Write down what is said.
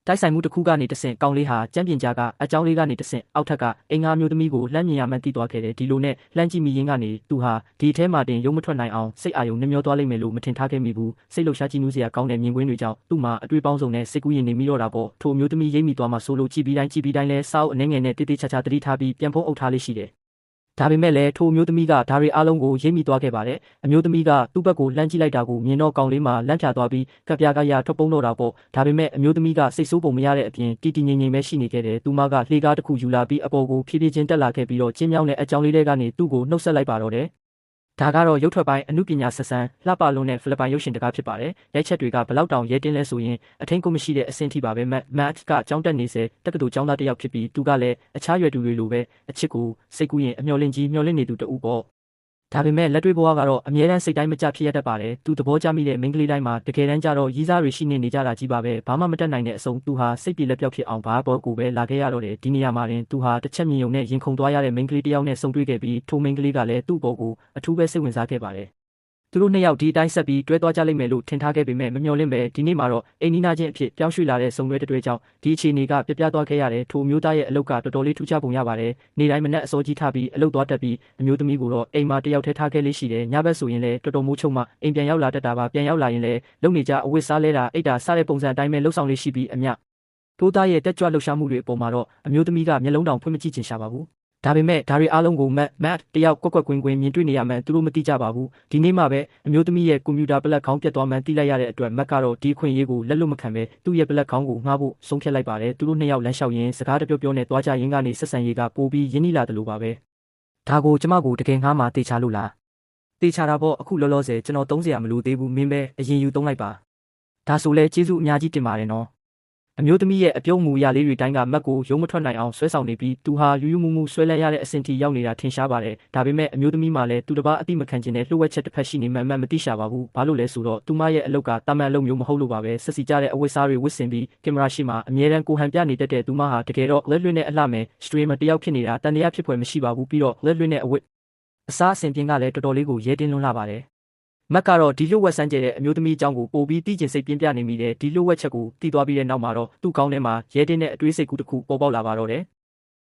တိုက်ဆိုင်မှုတစ်ခုကနေတဆင့်ကောင်းလေးဟာကျမ်းပြင်ကြားကအကြောင်းလေးကနေတဆင့်အောက်ထက်ကအိမ်ငါမျိုးသမီးကိုလှမ်းမြင်ရမှန်းသိသွားခဲ့တယ်ဒီလိုနဲ့လှမ်းကြည့်မိရင်းကနေသူဟာဒီအထဲမှာတင်ရုံမထွက်နိုင်အောင်စိတ်အာရုံနှမျောသွားလိမ့်မယ်လို့မထင်ထားခဲ့မိဘူးစိတ်လှုပ်ရှားကြည့်နူးစရာကောင်းတဲ့မြင်ကွင်းတွေကြောင့်သူ့မှာအတွေ့အပေါင်းစုံနဲ့စိတ်ကူးရင်နေမိတော့တာပေါ့ထိုမျိုးသမီးရိပ်မိသွားမှဆိုလို့ကြည့်ပြီးတိုင်းလဲစောက်အနေငယ်နဲ့တိတိကျကျသတိထားပြီးပြန်ဖုံးအုပ်ထားလေးရှိတယ်ဒါပေမဲ့လည်းထိုမျိုးသမီးကဒါတွေအားလုံးကိုရိပ်မိသွားခဲ့ပါတယ်အမျိုးသမီးကသူ့ဘက်ကိုလှမ်းကြည့်လိုက်တာကိုမြင်တော့ကောင်လေးမှလန့်ဖြာသွားပြီးကပြားကရထွက်ပုံးတော့တာပေါ့ဒါပေမဲ့အမျိုးသမီးကစိတ်ဆိုးပုံမရတဲ့အပြင်တီတီငိမ့်ငိမ့်ပဲရှိနေခဲ့တယ်သူမကလှေကားတစ်ခုယူလာပြီးအပေါ်ကိုဖြည်းဖြည်းချင်းတက်လာခဲ့ပြီးတော့ကျင်းမြောင်းတဲ့အကြောင်းလေးတွေကနေသူ့ကိုနှုတ်ဆက်လိုက်ပါတော့တယ်ဒါကတော့ရုပ်ထွက်ပိုင်းအမှုပညာဆက်ဆန်းလှပလုံးနဲ့ဖိလစ်ပိုင်ရုပ်ရှင်တကားဖြစ်ပါတယ်။ရိုက်ချက်တွေကဘလောက်တောင်ရဲတင်းလဲဆိုရင်အထင်ကိုမရှိတဲ့အဆင့်ထိပါပဲမတ်ကကြောင်းတက်နေစေတက္ကသိုလ်ကျောင်းသားတစ်ယောက်ဖြစ်ပြီးသူကလည်းအခြားရွယ်သူတွေလိုပဲအချစ်ကိုစိတ်ကူးရင်အမျော်လင့်နေသူတဦးပေါ့ဒါပေမဲ့လက်တွေ့ဘဝကတော့အမြဲတမ်းစိတ်တိုင်းမကြဖြစ်ရတတ်ပါတယ်သူသဘောကျမိတဲ့မိန်းကလေးတိုင်းမှာတကယ်တမ်းကျတော့ရီးစားတွေရှိနေကြတာကြီးပါပဲဘာမှမတတ်နိုင်တဲ့အဆုံးသူဟာစိတ်ပြေလက်ပြောက်ဖြစ်အောင်ဘာပေါ်ကိုပဲလာခဲ့ရတော့တယ်ဒီနေရာမှာတင်သူဟာတစ်ချက်မြင်ုံနဲ့ရင်ခုန်သွားရတဲ့မိန်းကလေးတစ်ယောက်နဲ့ဆုံတွေ့ခဲ့ပြီးထိုမိန်းကလေးကလည်းသူ့ပေါ်ကိုအထူးပဲစိတ်ဝင်စားခဲ့ပါတယ်သူတို့နှစ်ယောက်ဒီအတိုင်းဆက်ပြီးတွဲသွားကြလိမ့်မယ်လို့ထင်ထားခဲ့ပေမဲ့မမျှော်လင့်ပဲဒီနေ့မှာတော့အိမ်နီးနားချင်းအဖြစ်ပြောင်းရွှေ့လာတဲ့ဆုံတွဲတစ်တွဲကြောင့်ဒီအခြေအနေကပြပြသွားခဲ့ရတယ်ထိုမျိုးသားရဲ့အလုပ်ကတော်တော်လေးထူးခြားပုံရပါတယ်နေ့တိုင်းမနက်အစောကြီးထားပြီးအလုပ်သွားတက်ပြီးအမျိုးသမီးကိုတော့အိမ်မှာတယောက်တည်းထားခဲ့လေးရှိတယ်ညဘက်ဆိုရင်လည်းတော်တော်မိုးချုံမှအိမ်ပြန်ရောက်လာတတ်တာပါပြန်ရောက်လာရင်လည်းလုံနေကြအဝတ်စားလဲတာအိတ်တာစားတဲ့ပုံစံအတိုင်းပဲလှုပ်ဆောင်လေးရှိပြီးအမြတိုးသားရဲ့တက်ကြွလှုပ်ရှားမှုတွေအပေါ်မှာတော့အမျိုးသမီးကမျက်လုံးတောင်ဖွင့်မကြည့်ချင်ရှာပါဘူးဒါပေမဲ့ဒါတွေအားလုံးကိုမတ်တယောက်ကွက်ကွင်းမြင်တွေ့နေရမှန်းသူတို့မသိကြပါဘူးဒီနေ့မှပဲအမျိုးသမီးရဲ့ကွန်ပျူတာပလက်ခေါင်းပြတ်သွားမှန်းသိလိုက်ရတဲ့အတွက်မတ်ကတော့ဒီအခွင့်အရေးကိုလက်လွတ်မခံပဲသူ့ရဲ့ပလက်ခေါင်းကိုငှားဖို့ဆုံးဖြတ်လိုက်ပါတယ်သူတို့နှစ်ယောက်လမ်းလျှောက်ရင်းစကားတပြောနဲ့သွားကြရင်းကနေဆက်ဆံရေးကပိုပြီးရင်းနှီးလာတယ်လို့ပါပဲဒါကိုကျမကိုတကယ်ငှားမှတေချာလို့လားတေချာတာပေါ့အခုလောလောဆယ်ကျွန်တော်သုံးစရာမလိုသေးဘူးမင်းပဲအရင်ယူသုံးလိုက်ပါဒါဆိုလဲကျေးဇူးအများကြီးတင်ပါတယ်နော်အမျိုးသမီးရဲ့အပြုံးမူရလေးတွေတိုင်းကမက်ကိုရုံးမထွက်နိုင်အောင်ဆွဲဆောင်နေပြီးသူဟာယူမှုဆွဲလဲရတဲ့အဆင့်ထိရောက်နေတာထင်ရှားပါတယ်ဒါပေမဲ့အမျိုးသမီးမှလည်းသူတစ်ပါးအတိမခံခြင်းနဲ့လှုပ်ဝက်ချက်တစ်ဖက်ရှိနေမှမသိရှာပါဘူးဘာလို့လဲဆိုတော့သူမရဲ့အလုပ်ကတာမန်အလုပ်မျိုးမဟုတ်လို့ပါပဲဆက်စီကြတဲ့အဝတ်စားတွေဝတ်ဆင်ပြီးကင်မရာရှိမှအမြဲတမ်းကိုဟန်ပြနေတတ်တဲ့သူမဟာတကယ်တော့လက်လွတ်နဲ့အလှမယ်စထရီမာတစ်ယောက်ဖြစ်နေတာတန်တရားဖြစ်ဖွယ်မရှိပါဘူးပြီးတော့လက်လွတ်နဲ့အဝတ်အစားအဆင်ပြင်ကလည်းတော်တော်လေးကိုရဲတင်းလွန်းလာပါတယ်မက်ကတော့ဒီလိုဝက်ဆန်းကျဲတဲ့အမျိုးသမီးအကြောင်းကိုပိုပြီးသိကျင်စိတ်ပြင်းပြနေမိတယ်ဒီလိုဝက်ချက်ကိုတီးသွားပြီးတဲ့နောက်မှာတော့သူ့ကောင်းထဲမှာရဲတင်းတဲ့အတွေးစိတ်ကူးတစ်ခုပေါ်ပေါက်လာပါတော့တယ်